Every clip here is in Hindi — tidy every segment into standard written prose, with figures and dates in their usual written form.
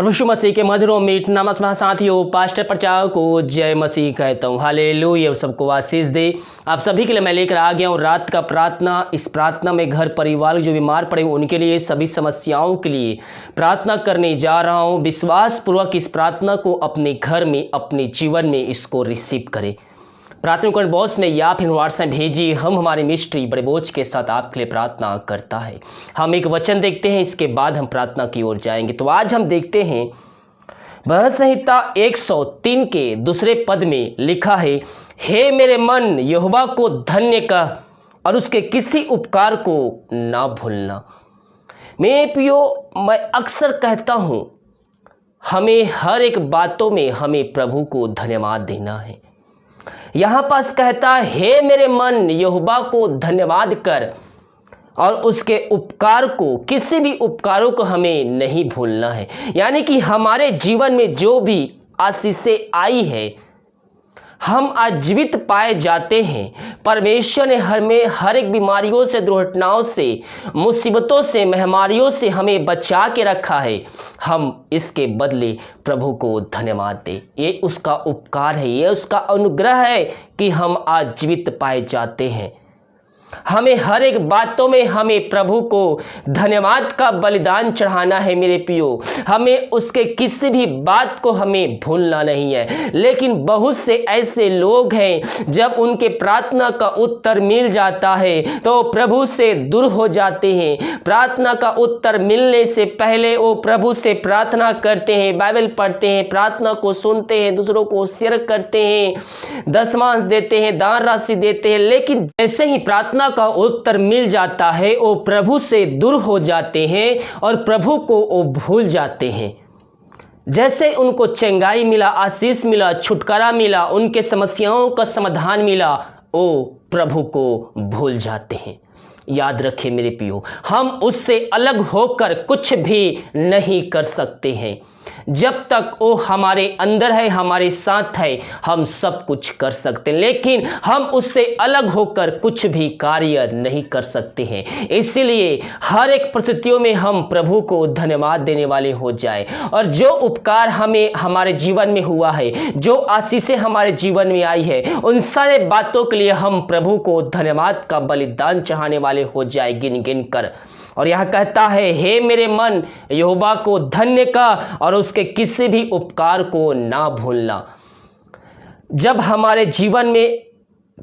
प्रभु यीशु मसीह के मधुर और मीठ नाम से साथियों, पास्टर प्रचारक को जय मसीह कहता हूँ। हालेलुया, सबको आशीष दे। आप सभी के लिए मैं लेकर आ गया हूँ रात का प्रार्थना। इस प्रार्थना में घर परिवार जो बीमार पड़े उनके लिए, सभी समस्याओं के लिए प्रार्थना करने जा रहा हूँ। विश्वास पूर्वक इस प्रार्थना को अपने घर में, अपने जीवन में इसको रिसीव करें। प्रार्थना कमेंट बॉक्स में या फिर व्हाट्सएप भेजिए। हम हमारे मिस्ट्री बड़े बोझ के साथ आपके लिए प्रार्थना करता है। हम एक वचन देखते हैं, इसके बाद हम प्रार्थना की ओर जाएंगे। तो आज हम देखते हैं भजन संहिता 103 के दूसरे पद में लिखा है, हे मेरे मन यहोवा को धन्य कह और उसके किसी उपकार को ना भूलना। मेरे प्रियो, मैं अक्सर कहता हूँ हमें हर एक बातों में हमें प्रभु को धन्यवाद देना है। यहाँ पास कहता है, हे मेरे मन यहोवा को धन्यवाद कर और उसके उपकार को, किसी भी उपकारों को हमें नहीं भूलना है। यानी कि हमारे जीवन में जो भी आशीषें आई है, हम आज जीवित पाए जाते हैं। परमेश्वर ने हमें हर एक बीमारियों से, दुर्घटनाओं से, मुसीबतों से, महामारियों से हमें बचा के रखा है। हम इसके बदले प्रभु को धन्यवाद दें। ये उसका उपकार है, ये उसका अनुग्रह है कि हम आज जीवित पाए जाते हैं। हमें हर एक बातों में हमें प्रभु को धन्यवाद का बलिदान चढ़ाना है। मेरे प्रियो, हमें उसके किसी भी बात को हमें भूलना नहीं है। लेकिन बहुत से ऐसे लोग हैं, जब उनके प्रार्थना का उत्तर मिल जाता है तो प्रभु से दूर हो जाते हैं। प्रार्थना का उत्तर मिलने से पहले वो प्रभु से प्रार्थना करते हैं, बाइबल पढ़ते हैं, प्रार्थना को सुनते हैं, दूसरों को शेयर करते हैं, दशमांश देते हैं, दान राशि देते हैं। लेकिन जैसे ही प्रार्थना का उत्तर मिल जाता है, वो प्रभु से दूर हो जाते हैं और प्रभु को वो भूल जाते हैं। जैसे उनको चंगाई मिला, आशीष मिला, छुटकारा मिला, उनके समस्याओं का समाधान मिला, वो प्रभु को भूल जाते हैं। याद रखें मेरे प्रियो, हम उससे अलग होकर कुछ भी नहीं कर सकते हैं। जब तक वो हमारे अंदर है, हमारे साथ है, हम सब कुछ कर सकते हैं। लेकिन हम उससे अलग होकर कुछ भी कार्य नहीं कर सकते हैं। इसीलिए हर एक परिस्थितियों में हम प्रभु को धन्यवाद देने वाले हो जाए। और जो उपकार हमें हमारे जीवन में हुआ है, जो आशीषें हमारे जीवन में आई है, उन सारे बातों के लिए हम प्रभु को धन्यवाद का बलिदान चढ़ाने वाले हो जाए गिन गिन कर। और यह कहता है, हे मेरे मन यहोवा को धन्य कर और उसके किसी भी उपकार को ना भूलना। जब हमारे जीवन में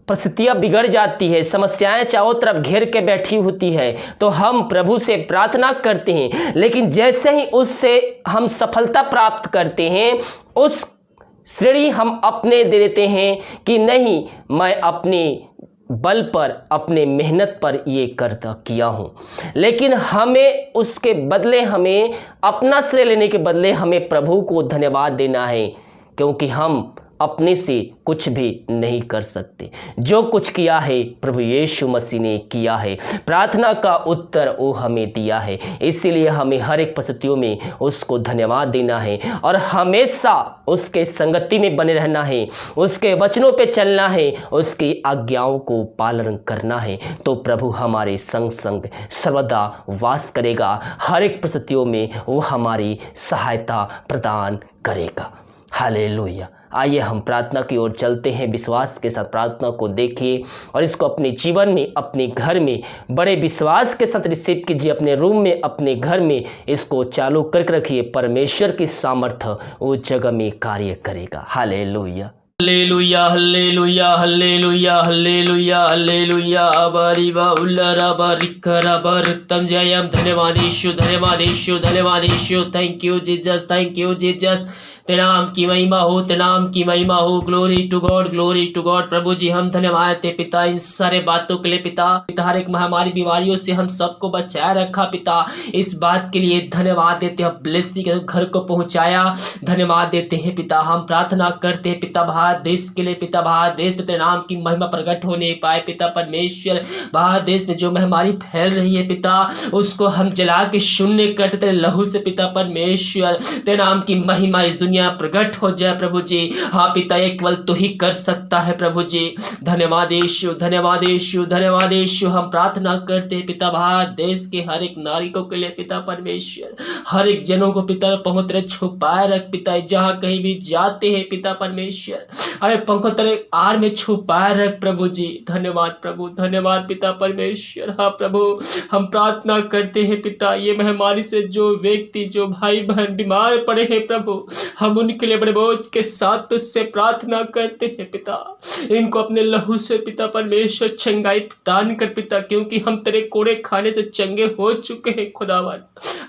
परिस्थितियां बिगड़ जाती है, समस्याएं चारों तरफ घेर के बैठी होती है, तो हम प्रभु से प्रार्थना करते हैं। लेकिन जैसे ही उससे हम सफलता प्राप्त करते हैं, उस श्रेणी हम अपने दे देते हैं कि नहीं, मैं अपने बल पर, अपने मेहनत पर ये करता किया हूँ। लेकिन हमें उसके बदले, हमें अपना श्रेय लेने के बदले हमें प्रभु को धन्यवाद देना है, क्योंकि हम अपने से कुछ भी नहीं कर सकते। जो कुछ किया है प्रभु यीशु मसीह ने किया है। प्रार्थना का उत्तर वो हमें दिया है। इसीलिए हमें हर एक परिस्थितियों में उसको धन्यवाद देना है और हमेशा उसके संगति में बने रहना है, उसके वचनों पे चलना है, उसकी आज्ञाओं को पालन करना है। तो प्रभु हमारे संग संग सर्वदा वास करेगा। हर एक परिस्थितियों में वो हमारी सहायता प्रदान करेगा। हालेलुया। आइए हम प्रार्थना की ओर चलते हैं। विश्वास के साथ प्रार्थना को देखिए और इसको अपने जीवन में, अपने घर में बड़े विश्वास के साथ रिसीव कीजिए। अपने रूम में, अपने घर में इसको चालू करके रखिए। परमेश्वर की सामर्थ्य उस जगह में कार्य करेगा। Hallelujah, hallelujah, hallelujah, hallelujah, hallelujah, hallelujah. अबरिबा उल्लरा बरिकरा बरतम जयम। धन्यवाद यीशु, धन्यवाद यीशु, धन्यवाद Yeshu. Thank you Jesus, thank you Jesus. तेरे नाम की महिमा हो, तेरे नाम की महिमा हो। Glory to God, glory to God. प्रभु जी हम धन्यवाद देते पिता इन सारे बातों के लिए। पिता हर एक महामारी बीमारियों से हम सबको बचाया रखा पिता, इस बात के लिए धन्यवाद देते हैं। ब्लेसिंग के घर को पहुंचाया, धन्यवाद देते हैं पिता। हम प्रार्थना करते हैं पिता, भारत देश के लिए पिता, भारत देश में तेरे नाम की महिमा प्रकट होने पाए पिता परमेश्वर। भारत देश में जो महामारी फैल रही है पिता, उसको हम जला के शून्य करते तेरे लहू से पिता परमेश्वर। तेरे नाम की महिमा इस दुनिया प्रकट हो जाए प्रभु जी। हाँ पिता, ये केवल तू ही कर सकता है प्रभु जी। धन्यवाद यीशु, धन्यवाद यीशु, धन्यवाद यीशु। हम प्रार्थना करते हैं पिता, भारत देश के हर एक नागरिकों के लिए पिता परमेश्वर, हर एक जनों को पिता पवित्र छुपाए रख पिता, जहाँ कहीं भी जाते हैं पिता परमेश्वर, अरे पंखों तेरे आड़ में छुपाए रख प्रभु जी। धन्यवाद प्रभु, धन्यवाद पिता परमेश्वर। हाँ प्रभु, हम प्रार्थना करते हैं पिता, ये महामारी से जो व्यक्ति, जो भाई बहन बीमार पड़े हैं प्रभु, हम उनके लिए बड़े बोझ के साथ तुझसे प्रार्थना करते हैं पिता। इनको अपने लहू से पिता परमेश्वर चंगाई दान कर पिता, क्योंकि हम तेरे कोड़े खाने से चंगे हो चुके हैं खुदावन।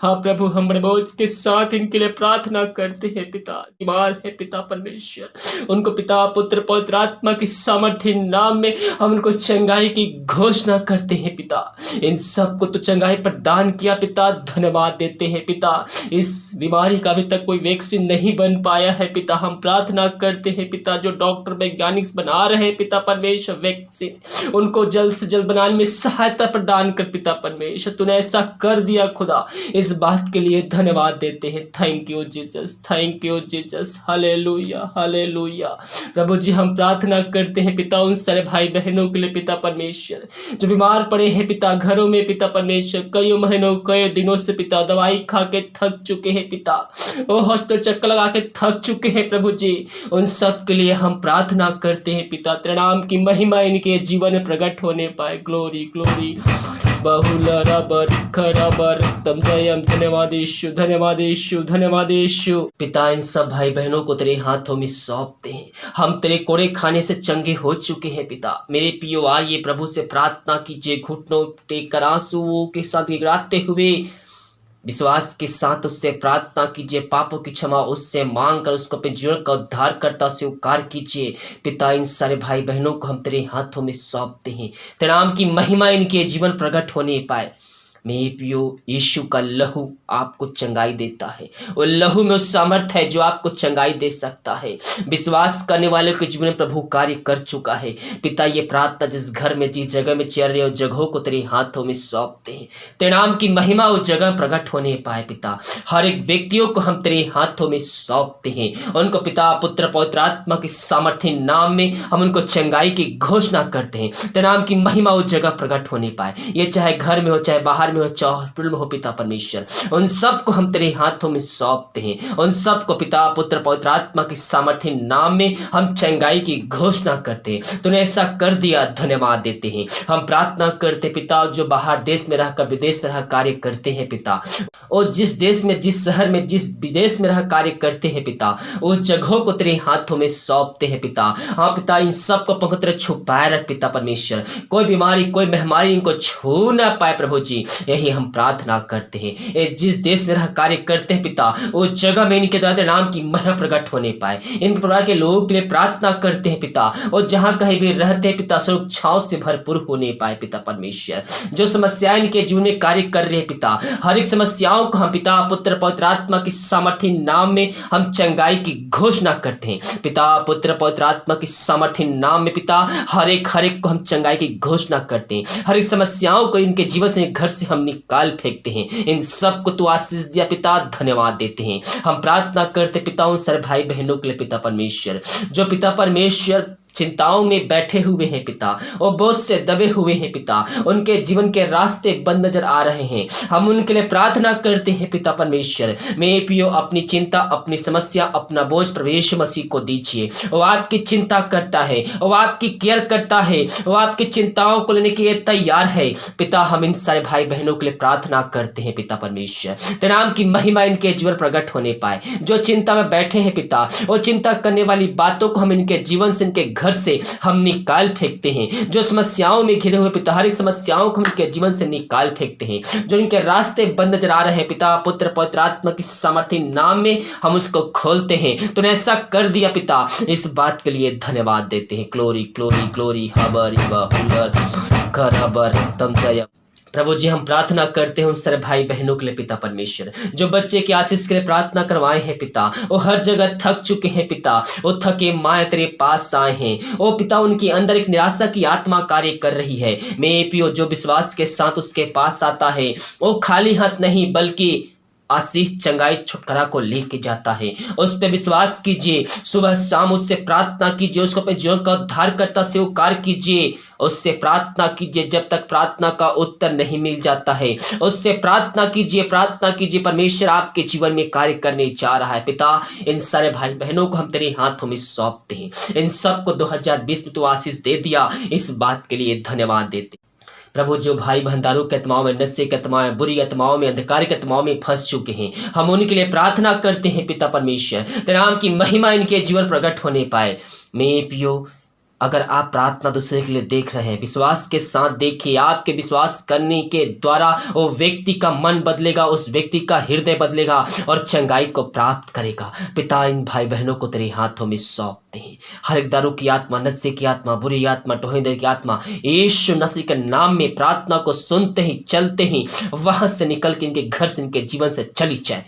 हाँ प्रभु, हम बड़े बोझ के साथ इनके लिए प्रार्थना करते हैं पिता। बीमार है पिता परमेश्वर, उनको पिता पुत्र पवित्र आत्मा की सामर्थ्य नाम में हम उनको चंगाई की घोषणा करते हैं पिता। इन सबको तो चंगाई प्रदान किया पिता, धन्यवाद देते हैं पिता। इस बीमारी का अभी तक कोई वैक्सीन नहीं बन पाया है पिता, हम प्रार्थना करते हैं पिता, जो डॉक्टर वैज्ञानिक बना रहे हैं पिता परमेश्वर वैक्सीन, उनको जल्द से जल्द बनाने में सहायता प्रदान कर पिता परमेश्वर। तूने ऐसा कर दिया खुदा, इस बात के लिए धन्यवाद देते हैं। Thank you Jesus, thank you Jesus, hallelujah, hallelujah. प्रभु जी, हम प्रार्थना करते हैं पिता उन सारे भाई बहनों के लिए पिता परमेश्वर, जो बीमार पड़े हैं पिता घरों में पिता परमेश्वर, कई महीनों कई दिनों से पिता दवाई खा के थक चुके हैं पिता, वो हॉस्पिटल चक्कर लगा के थक चुके हैं प्रभु जी। उन सब के लिए हम प्रार्थना करते हैं पिता, तेरे नाम की महिमा इनके जीवन में प्रकट होने पाए। ग्लोरी ग्लोरी बहुलरबरखरबरतम जयम। धन्यवाद यीशु, धन्यवाद यीशु, धन्यवाद यीशु। पिता, इन सब भाई बहनों को तेरे हाथों में सौंपते हैं। हम तेरे कोड़े खाने से चंगे हो चुके हैं पिता। मेरे पियो, आइए प्रभु से प्रार्थना कीजिए, घुटनों टेक आंसुओं के साथ गिड़गिड़ाते हुए विश्वास के साथ उससे प्रार्थना कीजिए, पापों की क्षमा उससे मांग कर उसको अपने जीवन का उद्धार करता स्वीकार कीजिए। पिता, इन सारे भाई बहनों को हम तेरे हाथों में सौंपते हैं, तेरे नाम की महिमा इनके जीवन प्रकट होने पाए। मेरे पियो, यीशु का लहू आपको चंगाई देता है, वो लहू में उस सामर्थ्य है जो आपको चंगाई दे सकता है। विश्वास करने वाले के जीवन में प्रभु कार्य कर चुका है। पिता, ये प्रार्थना जिस घर में जिस जगह में चल रहे हो जगहों को तेरे हाथों में सौंपते हैं, तेरे नाम की महिमा उस जगह प्रकट होने पाए। पिता, हर एक व्यक्तियों को हम तेरे हाथों में सौंपते हैं, उनको पिता पुत्र पवित्र आत्मा की सामर्थ्य नाम में हम उनको चंगाई की घोषणा करते हैं, तेरे नाम की महिमा उस जगह प्रकट होने पाए। ये चाहे घर में हो, चाहे बाहर में हो, चाहे हॉस्पिटल में हो पिता परमेश्वर, उन सब को हम तेरे हाथों में सौंपते हैं। उन सब को पिता पुत्र पवित्र आत्मा की सामर्थ्य नाम में हम चंगाई की घोषणा करते हैं। तूने ऐसा कर दिया, धन्यवाद देते हैं। हम प्रार्थना करते पिता, जो बाहर देश में रहकर विदेश में रह कार्य करते हैं पिता, और जिस देश में, जिस शहर में, जिस विदेश में रह कार्य करते हैं पिता, वो जगहों को तेरे हाथों में सौंपते हैं पिता। हाँ पिता, इन सब को पवित्र छुपाए रख पिता परमेश्वर, कोई बीमारी कोई महामारी इनको छू ना पाए प्रभु जी। यही हम प्रार्थना करते हैं। जिस देश में रह कार्य करते हैं पिता, उस जगह में इनके द्वारा नाम की महिमा प्रकट होने पाए। इनके परिवार के लोगों के लिए प्रार्थना करते हैं पिता, और जहां कहीं भी रहते हैं पिता, सुरक्षाओं से भरपूर होने पाए पिता परमेश्वर। जो समस्याएं इनके जीवन में कार्य कर रहे हैं पिता, हर एक समस्याओं को हम पिता पुत्र पवित्र आत्मा की सामर्थ्य नाम में हम चंगाई की घोषणा करते हैं। पिता पुत्र पवित्र आत्मा की सामर्थ्य नाम में पिता, हर एक को हम चंगाई की घोषणा करते हैं। हर एक समस्याओं को इनके जीवन से, घर से हम निकाल फेंकते हैं। इन सब को तू आशीष दिया पिता, धन्यवाद देते हैं। हम प्रार्थना करते पिता उन सारे भाई बहनों के लिए पिता परमेश्वर, जो पिता परमेश्वर चिंताओं में बैठे हुए हैं पिता, और बोझ से दबे हुए हैं पिता, उनके जीवन के रास्ते बंद नजर आ रहे हैं। हम उनके लिए प्रार्थना करते हैं पिता परमेश्वर। मेरे पियो, अपनी चिंता, अपनी समस्या, अपना बोझ प्रभु यीशु मसीह को दीजिए। वो आपकी चिंता करता है, वो आपकी केयर करता है, वो आपकी चिंताओं को लेने के लिए तैयार है। पिता, हम इन सारे भाई बहनों के लिए प्रार्थना करते हैं पिता परमेश्वर, तेरे नाम की महिमा इनके जीवन प्रकट होने पाए। जो चिंता में बैठे हैं पिता, वो चिंता करने वाली बातों को हम इनके जीवन से, इनके घर से हम निकाल फेंकते हैं। जो समस्याओं में घिरे हुए पिता, हर एक समस्याओं को हम इनके जीवन से निकाल फेंकते हैं। जो इनके रास्ते बंद नजर आ रहे हैं पिता पुत्र पवित्र आत्मा की सामर्थ्य नाम में हम उसको खोलते हैं। तूने ऐसा कर दिया पिता, इस बात के लिए धन्यवाद देते हैं। ग्लोरी ग्लोरी ग्लोरी, हबर तम जय। प्रभु जी हम प्रार्थना करते हैं उन सारे भाई बहनों के लिए पिता परमेश्वर, जो बच्चे की आशीष के लिए प्रार्थना करवाए हैं पिता, वो हर जगह थक चुके हैं पिता, वो थके माए तेरे पास आए हैं। ओ पिता, उनके अंदर एक निराशा की आत्मा कार्य कर रही है। मैं पियो जो विश्वास के साथ उसके पास आता है, वो खाली हाथ नहीं बल्कि आशीष चंगाई छुटकारा को लेके जाता है। उस पर विश्वास कीजिए, सुबह शाम उससे प्रार्थना कीजिए, उसको अपने जीवन का उद्धारकर्ता स्वीकार कीजिए, उससे प्रार्थना कीजिए जब तक प्रार्थना का उत्तर नहीं मिल जाता है। उससे प्रार्थना कीजिए, प्रार्थना कीजिए, परमेश्वर आपके जीवन में कार्य करने जा रहा है। पिता, इन सारे भाई बहनों को हम तेरे हाथों में सौंपते हैं। इन सबको 2020 में तू आशीष दे दिया, इस बात के लिए धन्यवाद देते। प्रभु, जो भाई बहन दारू के आत्माओं में, नशे के आत्माओं में, बुरी आत्माओं में, अंधकार के आत्माओं में फंस चुके हैं, हम उनके लिए प्रार्थना करते हैं पिता परमेश्वर, तेरे नाम की महिमा इनके जीवन प्रकट होने पाए। मैं पियो, अगर आप प्रार्थना दूसरे के लिए देख रहे हैं, विश्वास के साथ देखिए, आपके विश्वास करने के द्वारा वो व्यक्ति का मन बदलेगा, उस व्यक्ति का हृदय बदलेगा और चंगाई को प्राप्त करेगा। पिता, इन भाई बहनों को तेरे हाथों में सौंपते हैं। हर एक दारू की आत्मा, नशे की आत्मा, बुरी आत्मा, टोहिंदे की आत्मा, यीशु मसीह के नाम में प्रार्थना को सुनते ही, चलते ही वहां से निकल के इनके घर से, इनके जीवन से चली जाए।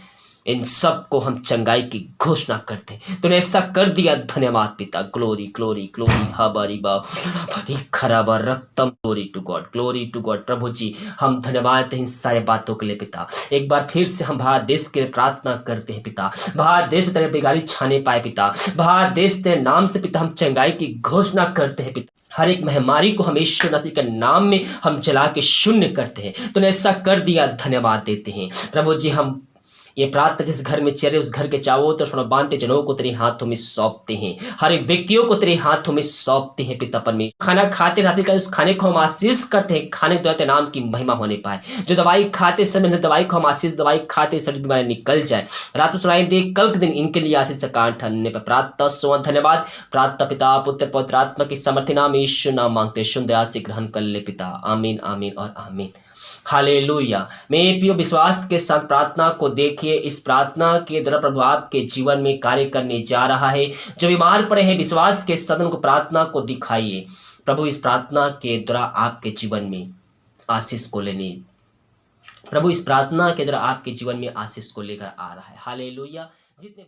इन सब को हम चंगाई की घोषणा करते हैं। तूने ऐसा कर दिया, धन्यवाद पिता। ग्लोरी ग्लोरी ग्लोरी, हबारी बाबा खराबा रक्तम, glory to God, glory to God. प्रभु जी हम धन्यवाद इन सारे बातों के लिए पिता। एक बार फिर से हम भारत देश के लिए प्रार्थना करते हैं पिता। भारत देश में तेरे बेगारी छाने पाए पिता। भारत देश तेरे नाम से पिता हम चंगाई की घोषणा करते हैं पिता। हर एक महामारी को हम यीशु मसीह के नाम में हम जला के शून्य करते हैं। तूने ऐसा कर दिया, धन्यवाद देते हैं। प्रभु जी हम ये प्रार्थना जिस घर में चेहरे, उस घर के चावों तो सोना बांधते जनों को तेरे हाथों में सौंपते हैं। हर एक व्यक्तियों को तेरे हाथों में सौंपते हैं पिता परमेश्वर। खाना खाते रहते का उस खाने को हम आशीष करते हैं, खाने द्वारा नाम की महिमा होने पाए। जो दवाई खाते समय दवाई को हम आशीष, दवाई खाते सर बीमारी निकल जाए। रात सुनाई दे, कल के दिन इनके लिए आशीष का ठहरने पर प्रार्थना सुआ धन्यवाद। प्रार्थना पिता पुत्र पवित्र आत्मा की समर्थी नाम यीशु नाम मांगते शुद्ध दया से ग्रहण कर ले पिता। आमीन आमीन और आमीन। हालेलुया। मैं पियो विश्वास के साथ प्रार्थना को देखिए। इस प्रार्थना के द्वारा प्रभु आपके जीवन में कार्य करने जा रहा है। जो बीमार पड़े हैं, विश्वास के साथ उनको प्रार्थना को दिखाइए। प्रभु इस प्रार्थना के द्वारा आपके जीवन में आशीष को लेने, प्रभु इस प्रार्थना के द्वारा आपके जीवन में आशीष को लेकर आ रहा है। हालेलुया। जितने